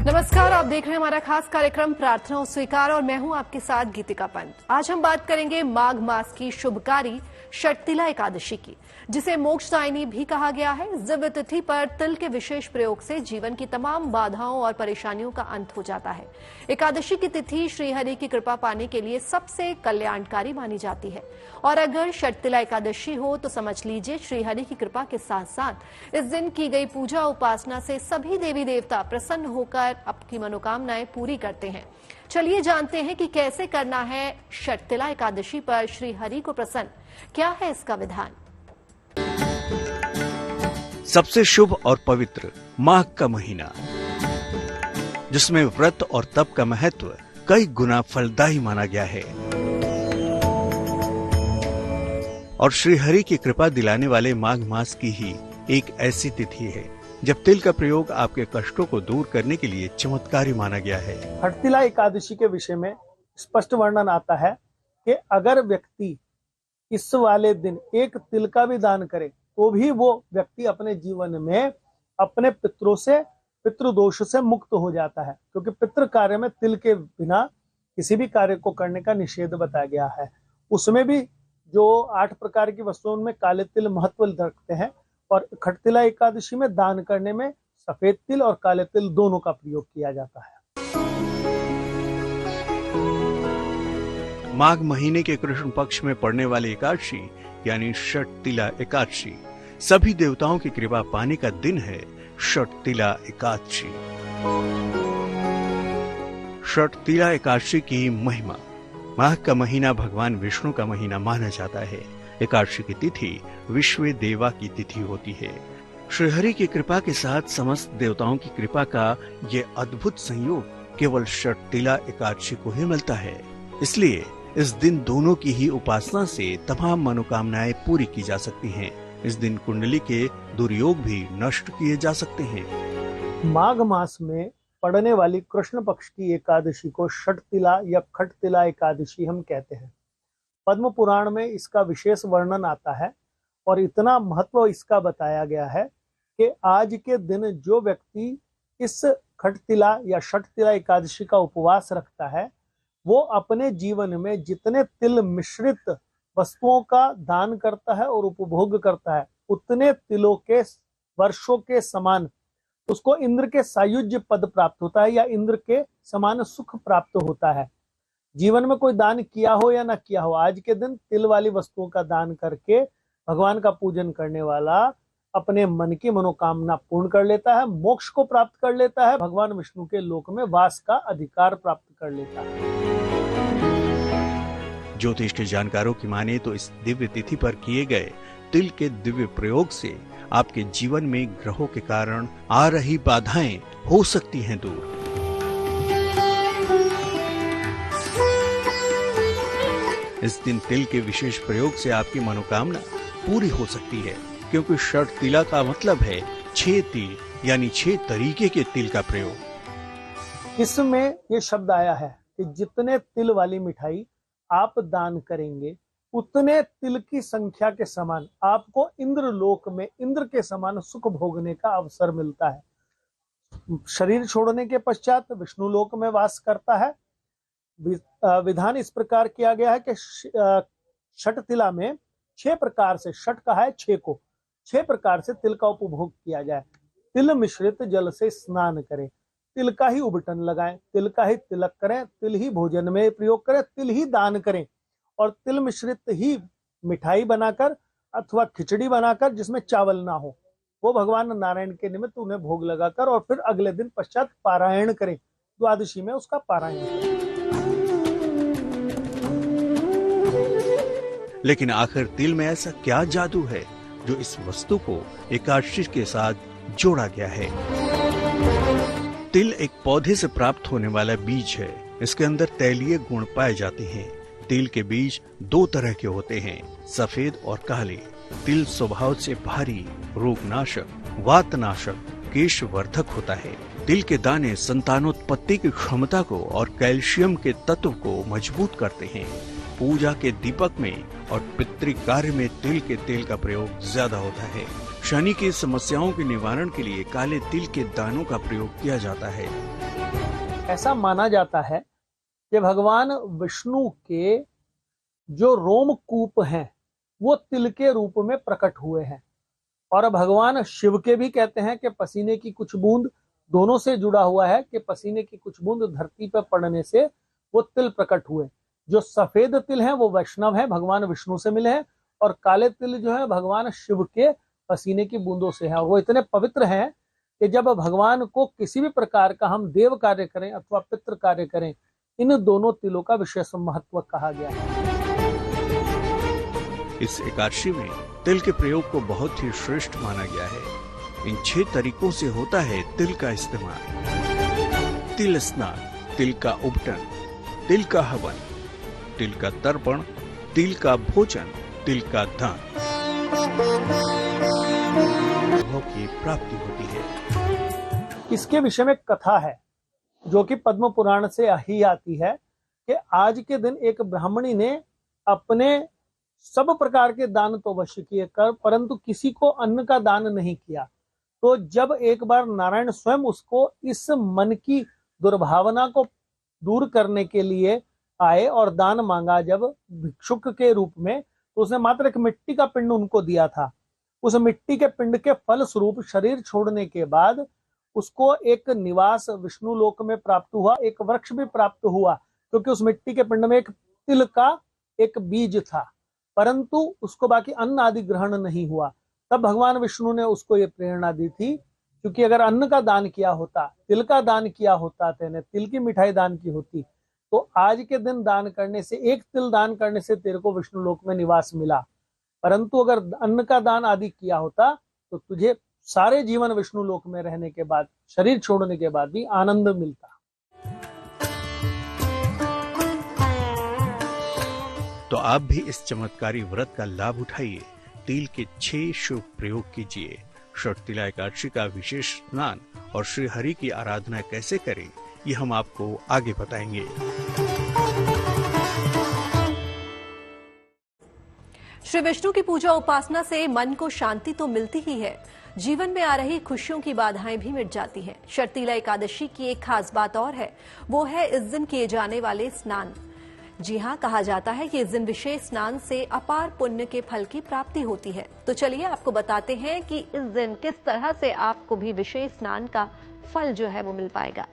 नमस्कार, आप देख रहे हैं हमारा खास कार्यक्रम प्रार्थना स्वीकार और मैं हूं आपके साथ गीतिका पंत। आज हम बात करेंगे माघ मास की शुभकारी षटतिला एकादशी की, जिसे मोक्षदायिनी भी कहा गया है। दिव्य तिथि पर तिल के विशेष प्रयोग से जीवन की तमाम बाधाओं और परेशानियों का अंत हो जाता है। एकादशी की तिथि श्रीहरि की कृपा पाने के लिए सबसे कल्याणकारी मानी जाती है और अगर षटतिला एकादशी हो तो समझ लीजिए श्रीहरि की कृपा के साथ साथ इस दिन की गई पूजा उपासना से सभी देवी देवता प्रसन्न होकर आपकी मनोकामनाएं पूरी करते हैं। चलिए जानते हैं कि कैसे करना है षटतिला एकादशी पर श्रीहरि को प्रसन्न, क्या है इसका विधान। सबसे शुभ और पवित्र माघ का महीना, जिसमें व्रत और तप का महत्व कई गुना फलदायी माना गया है और श्रीहरि की कृपा दिलाने वाले माघ मास की ही एक ऐसी तिथि है जब तिल का प्रयोग आपके कष्टों को दूर करने के लिए चमत्कारी माना गया है। षटतिला एकादशी के विषय में स्पष्ट वर्णन आता है कि अगर व्यक्ति इस वाले दिन एक तिल का भी दान करे तो भी वो व्यक्ति अपने जीवन में अपने पितृदोष से मुक्त हो जाता है, क्योंकि पितृ कार्य में तिल के बिना किसी भी कार्य को करने का निषेध बताया गया है। उसमें भी जो 8 प्रकार की वस्तुओं में काले तिल महत्व रखते हैं और षटतिला एकादशी में दान करने में सफेद तिल और काले तिल दोनों का प्रयोग किया जाता है। माघ महीने के कृष्ण पक्ष में पड़ने वाली एकादशी यानी षटतिला एकादशी सभी देवताओं की कृपा पाने का दिन है। षटतिला एकादशी, षटतिला एकादशी की महिमा। माघ का महीना भगवान विष्णु का महीना माना जाता है। एकादशी की तिथि विश्व देवा की तिथि होती है। श्रीहरि की कृपा के साथ समस्त देवताओं की कृपा का ये अद्भुत संयोग केवल षटतिला एकादशी को ही मिलता है। इसलिए इस दिन दोनों की ही उपासना से तमाम मनोकामनाएं पूरी की जा सकती हैं। इस दिन कुंडली के दुर्योग भी नष्ट किए जा सकते हैं। माघ मास में पड़ने वाली कृष्ण पक्ष की एकादशी को षटतिला या खटतिला एकादशी हम कहते हैं। पद्म पुराण में इसका विशेष वर्णन आता है और इतना महत्व इसका बताया गया है कि आज के दिन जो व्यक्ति इस खटतिला या षटतिला एकादशी का उपवास रखता है वो अपने जीवन में जितने तिल मिश्रित वस्तुओं का दान करता है और उपभोग करता है उतने तिलों के वर्षों के समान उसको इंद्र के सायुज्य पद प्राप्त होता है या इंद्र के समान सुख प्राप्त होता है। जीवन में कोई दान किया हो या ना किया हो, आज के दिन तिल वाली वस्तुओं का दान करके भगवान का पूजन करने वाला अपने मन की मनोकामना पूर्ण कर लेता है, मोक्ष को प्राप्त कर लेता है, भगवान विष्णु के लोक में वास का अधिकार प्राप्त कर लेता है। ज्योतिष के जानकारों की माने तो इस दिव्य तिथि पर किए गए तिल के दिव्य प्रयोग से आपके जीवन में ग्रहों के कारण आ रही बाधाएं हो सकती हैं दूर। इस दिन तिल के विशेष प्रयोग से आपकी मनोकामना पूरी हो सकती है, क्योंकि षटतिला का मतलब है 6 तिल यानी 6 तरीके के तिल का प्रयोग। इसमें ये शब्द आया है कि जितने तिल वाली मिठाई आप दान करेंगे उतने तिल की संख्या के समान आपको इंद्र लोक में इंद्र के समान सुख भोगने का अवसर मिलता है। शरीर छोड़ने के पश्चात विष्णु लोक में वास करता है। विधान इस प्रकार किया गया है कि षटतिला में 6 प्रकार से, षट कहा है 6 को, 6 प्रकार से तिल का उपभोग किया जाए। तिल मिश्रित जल से स्नान करें, तिल का ही उबटन लगाएं, तिल का ही तिलक करें, तिल ही भोजन में प्रयोग करें, तिल ही दान करें और तिल मिश्रित ही मिठाई बनाकर अथवा खिचड़ी बनाकर जिसमें चावल ना हो वो भगवान नारायण के निमित्त उन्हें भोग लगाकर और फिर अगले दिन पश्चात पारायण करें। द्वादशी में उसका पारायण करें। लेकिन आखिर तिल में ऐसा क्या जादू है जो इस वस्तु को एकादशी के साथ जोड़ा गया है। तिल एक पौधे से प्राप्त होने वाला बीज है। इसके अंदर तैलीय गुण पाए जाते हैं। तिल के बीज 2 तरह के होते हैं, सफेद और काले। तिल स्वभाव से भारी, रोगनाशक, वातनाशक, केशवर्धक होता है। तिल के दाने संतानोत्पत्ति की क्षमता को और कैल्शियम के तत्व को मजबूत करते हैं। पूजा के दीपक में और पितृ कार्य में तिल के तेल का प्रयोग ज्यादा होता है। शनि की समस्याओं के निवारण के लिए काले तिल के दानों का प्रयोग किया जाता है। ऐसा माना जाता है कि भगवान विष्णु के जो रोमकूप हैं वो तिल के रूप में प्रकट हुए हैं, और भगवान शिव के भी कहते हैं कि पसीने की कुछ बूंद, दोनों से जुड़ा हुआ है कि पसीने की कुछ बूंद धरती पर पड़ने से वो तिल प्रकट हुए। जो सफेद तिल हैं वो वैष्णव हैं, भगवान विष्णु से मिले हैं, और काले तिल जो है भगवान शिव के पसीने की बूंदों से हैं, और वो इतने पवित्र हैं कि जब भगवान को किसी भी प्रकार का हम देव कार्य करें अथवा पितृ कार्य करें, इन दोनों तिलों का विशेष महत्व कहा गया है। इस एकादशी में तिल के प्रयोग को बहुत ही श्रेष्ठ माना गया है। इन 6 तरीकों से होता है तिल का इस्तेमाल। तिल स्नान, तिल का उबटन, तिल का हवन, तिल का तर्पण, तिल का भोजन, तिल का दान की प्राप्ति होती है। इसके विषय में कथा है जो कि पद्म पुराण से ही आती है कि आज के दिन एक ब्राह्मणी ने अपने सब प्रकार के दान तो अवश्य किए कर, परंतु किसी को अन्न का दान नहीं किया। तो जब एक बार नारायण स्वयं उसको इस मन की दुर्भावना को दूर करने के लिए आए और दान मांगा जब भिक्षुक के रूप में, तो उसने मात्र एक मिट्टी का पिंड उनको दिया था। उस मिट्टी के पिंड के फल स्वरूप शरीर छोड़ने के बाद उसको एक निवास विष्णु लोक में प्राप्त हुआ, एक वृक्ष भी प्राप्त हुआ, क्योंकि उस मिट्टी के पिंड में एक तिल का एक बीज था, परंतु उसको बाकी अन्न आदि ग्रहण नहीं हुआ। तब भगवान विष्णु ने उसको ये प्रेरणा दी थी, क्योंकि अगर अन्न का दान किया होता, तिल का दान किया होता, तेने तिल की मिठाई दान की होती, तो आज के दिन दान करने से, एक तिल दान करने से तेरे को विष्णु लोक में निवास मिला। परंतु अगर अन्न का दान आदि किया होता तो तुझे सारे जीवन विष्णु लोक में रहने के बाद, शरीर छोड़ने के बाद भी आनंद मिलता। तो आप भी इस चमत्कारी व्रत का लाभ उठाइए। तिल के 6 शुभ प्रयोग कीजिए। षटतिला एकादशी का विशेष स्नान और श्री हरि की आराधना कैसे करें, ये हम आपको आगे बताएंगे। श्री विष्णु की पूजा उपासना से मन को शांति तो मिलती ही है, जीवन में आ रही खुशियों की बाधाएं भी मिट जाती हैं। षटतिला एकादशी की एक खास बात और है, वो है इस दिन किए जाने वाले स्नान। जी हां, कहा जाता है कि इस दिन विशेष स्नान से अपार पुण्य के फल की प्राप्ति होती है। तो चलिए आपको बताते हैं कि इस दिन किस तरह से आपको भी विशेष स्नान का फल जो है वो मिल पाएगा।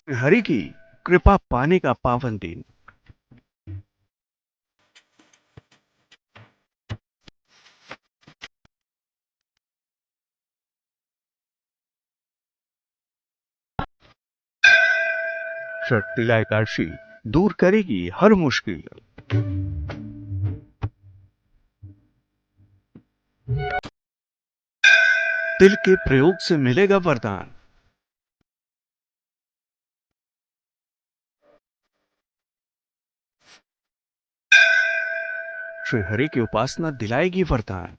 श्री हरि की कृपा पाने का पावन दिन। षटतिला एकादशी दूर करेगी हर मुश्किल। तिल के प्रयोग से मिलेगा वरदान। श्री हरि की उपासना दिलाएगी वरदान।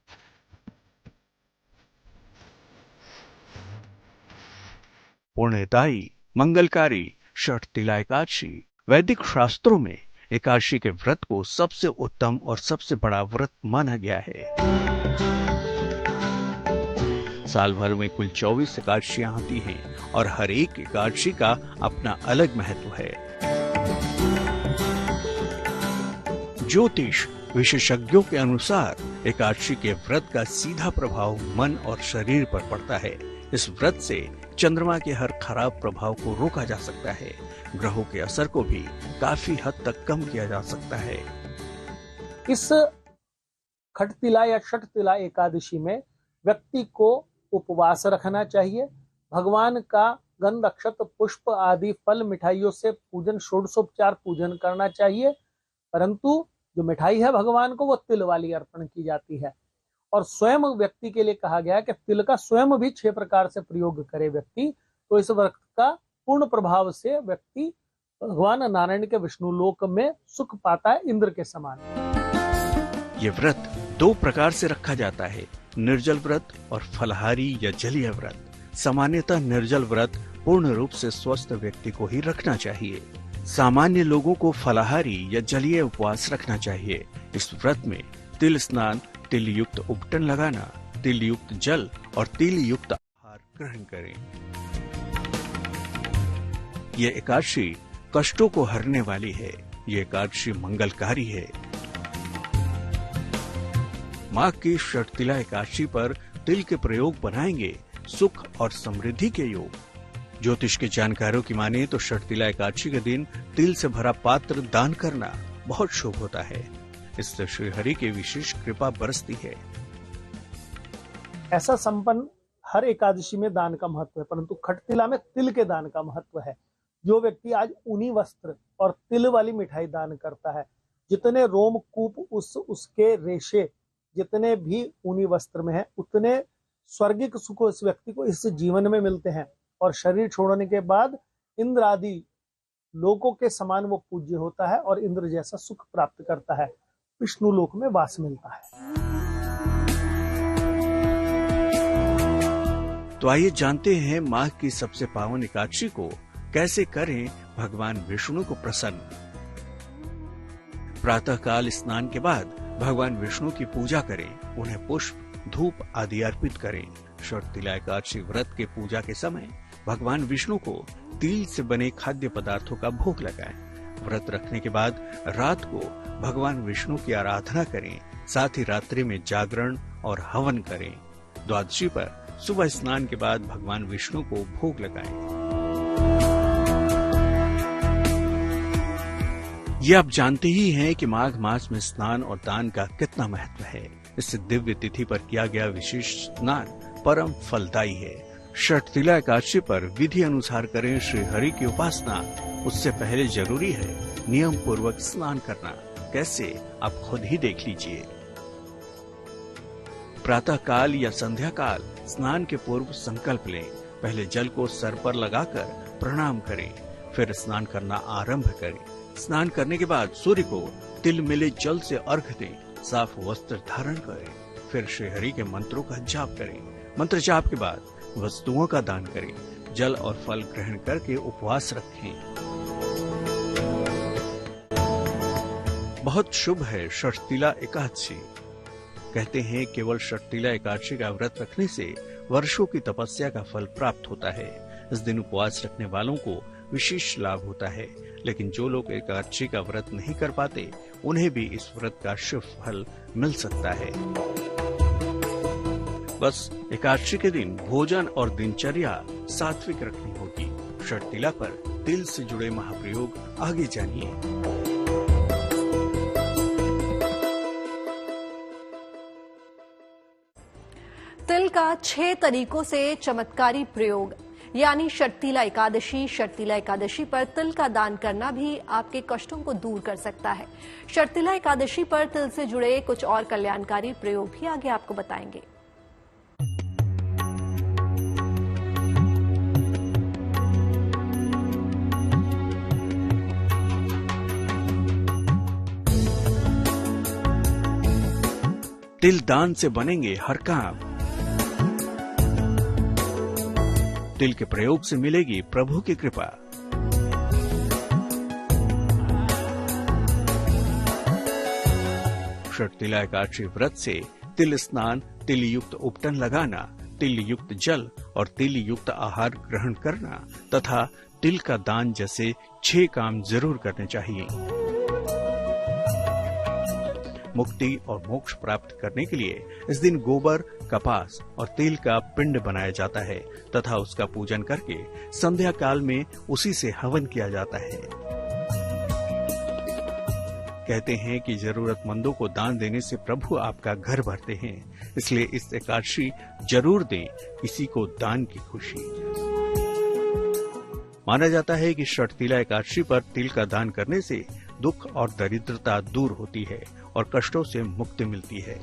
पुण्यदायी मंगलकारी षटतिला एकादशी। वैदिक शास्त्रों में एकादशी के व्रत को सबसे उत्तम और सबसे बड़ा व्रत माना गया है। साल भर में कुल 24 एकादशियां आती हैं और हर एक एकादशी का अपना अलग महत्व है। ज्योतिष विशेषज्ञों के अनुसार एकादशी के व्रत का सीधा प्रभाव मन और शरीर पर पड़ता है। इस व्रत से चंद्रमा के हर खराब प्रभाव को रोका जा सकता है। ग्रहों के असर को भी काफी हद तक कम किया जा सकता है। इस खटतिला या षटतिला एकादशी में व्यक्ति को उपवास रखना चाहिए। भगवान का गंध अक्षत पुष्प आदि फल मिठाइयों से पूजन, षोडशोपचार पूजन करना चाहिए। परंतु जो मिठाई है भगवान को वो तिल वाली अर्पण की जाती है। और स्वयं व्यक्ति के लिए कहा गया है कि तिल का स्वयं भी 6 प्रकार से प्रयोग करे व्यक्ति, तो इस व्रत का पूर्ण प्रभाव से व्यक्ति भगवान नारायण के विष्णु लोक में सुख पाता है, इंद्र के समान। ये व्रत 2 प्रकार से रखा जाता है, निर्जल व्रत और फलाहारी या जलीय व्रत। सामान्यतः निर्जल व्रत पूर्ण रूप से स्वस्थ व्यक्ति को ही रखना चाहिए। सामान्य लोगों को फलाहारी या जलीय उपवास रखना चाहिए। इस व्रत में तिल स्नान, तिल युक्त उपटन लगाना, तिल युक्त जल और तिल युक्त आहार ग्रहण करें। ये एकादशी कष्टों को हरने वाली है। ये एकादशी मंगलकारी है। माघ की षटतिला एकादशी पर तिल के प्रयोग बनाएंगे सुख और समृद्धि के योग। ज्योतिष के जानकारों की माने तो षटतिला एकादशी के दिन तिल से भरा पात्र दान करना बहुत शुभ होता है। इससे श्रीहरि की विशेष कृपा बरसती है। ऐसा संपन्न हर एकादशी में दान का महत्व है, परंतु खटतिला में तिल के दान का महत्व है। जो व्यक्ति आज ऊनी वस्त्र और तिल वाली मिठाई दान करता है, जितने रोमकूप उसके रेशे जितने भी ऊनी वस्त्र में है, उतने स्वर्गिक सुख इस व्यक्ति को इस जीवन में मिलते हैं और शरीर छोड़ने के बाद इंद्र आदि लोकों के समान वो पूज्य होता है और इंद्र जैसा सुख प्राप्त करता है, विष्णु लोक में वास मिलता है। तो आइए जानते हैं माघ की सबसे पावन एकादशी को कैसे करें भगवान विष्णु को प्रसन्न। प्रातः काल स्नान के बाद भगवान विष्णु की पूजा करें, उन्हें पुष्प, धूप आदि अर्पित करें। षटतिला एकादशी व्रत के पूजा के समय भगवान विष्णु को तिल से बने खाद्य पदार्थों का भोग लगाएं। व्रत रखने के बाद रात को भगवान विष्णु की आराधना करें, साथ ही रात्रि में जागरण और हवन करें। द्वादशी पर सुबह स्नान के बाद भगवान विष्णु को भोग लगाएं। ये आप जानते ही हैं कि माघ मास में स्नान और दान का कितना महत्व है। इस दिव्य तिथि पर किया गया विशेष स्नान परम फलदायी है। षटतिला एकादशी पर विधि अनुसार करें श्री हरि की उपासना। उससे पहले जरूरी है नियम पूर्वक स्नान करना। कैसे, आप खुद ही देख लीजिए। प्रातः काल या संध्या काल स्नान के पूर्व संकल्प लें। पहले जल को सर पर लगाकर प्रणाम करें, फिर स्नान करना आरंभ करें। स्नान करने के बाद सूर्य को तिल मिले जल से अर्घ्य दें। साफ वस्त्र धारण करें, फिर श्री हरि के मंत्रों का जाप करें। मंत्र जाप के बाद वस्तुओं का दान करें। जल और फल ग्रहण करके उपवास रखें। बहुत शुभ है षटतिला एकादशी। कहते हैं केवल षटतिला एकादशी का व्रत रखने से वर्षों की तपस्या का फल प्राप्त होता है। इस दिन उपवास रखने वालों को विशेष लाभ होता है, लेकिन जो लोग एकादशी का व्रत नहीं कर पाते, उन्हें भी इस व्रत का शुभ फल मिल सकता है। बस एकादशी के दिन भोजन और दिनचर्या सात्विक रखनी होगी। षटतिला पर तिल से जुड़े महाप्रयोग आगे जानिए। तिल का 6 तरीकों से चमत्कारी प्रयोग यानी षटतिला एकादशी। षटतिला एकादशी पर तिल का दान करना भी आपके कष्टों को दूर कर सकता है। षटतिला एकादशी पर तिल से जुड़े कुछ और कल्याणकारी प्रयोग भी आगे आपको बताएंगे। तिल दान से बनेंगे हर काम। तिल के प्रयोग से मिलेगी प्रभु की कृपा। षटतिला एकादशी व्रत से तिल स्नान, तिल युक्त उपटन लगाना, तिल युक्त जल और तिल युक्त आहार ग्रहण करना तथा तिल का दान जैसे 6 काम जरूर करने चाहिए। मुक्ति और मोक्ष प्राप्त करने के लिए इस दिन गोबर, कपास और तेल का पिंड बनाया जाता है तथा उसका पूजन करके संध्या काल में उसी से हवन किया जाता है। कहते हैं कि जरूरतमंदों को दान देने से प्रभु आपका घर भरते हैं, इसलिए इस एकादशी जरूर दें किसी को दान की खुशी। माना जाता है कि षटतिला एकादशी पर तिल का दान करने से दुख और दरिद्रता दूर होती है और कष्टों से मुक्ति मिलती है।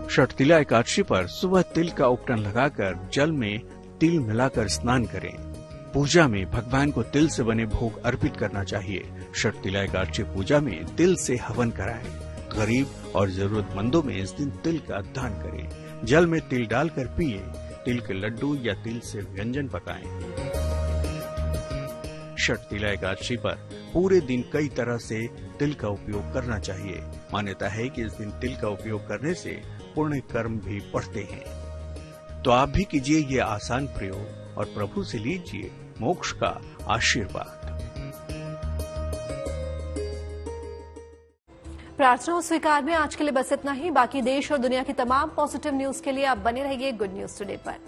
षटतिला एकादशी पर सुबह तिल का उपटन लगाकर जल में तिल मिलाकर स्नान करें। पूजा में भगवान को तिल से बने भोग अर्पित करना चाहिए। षटतिला एकादशी पूजा में तिल से हवन कराएं। गरीब और जरूरतमंदों में इस दिन तिल का दान करें। जल में तिल डालकर पिए। तिल के लड्डू या तिल से व्यंजन पकाएं। षटतिला एकादशी पर पूरे दिन कई तरह से तिल का उपयोग करना चाहिए। मान्यता है कि इस दिन तिल का उपयोग करने से पुण्य कर्म भी बढ़ते हैं। तो आप भी कीजिए ये आसान प्रयोग और प्रभु से लीजिए मोक्ष का आशीर्वाद। प्रार्थना स्वीकार में आज के लिए बस इतना ही। बाकी देश और दुनिया की तमाम पॉजिटिव न्यूज के लिए आप बने रहिए गुड न्यूज टुडे पर।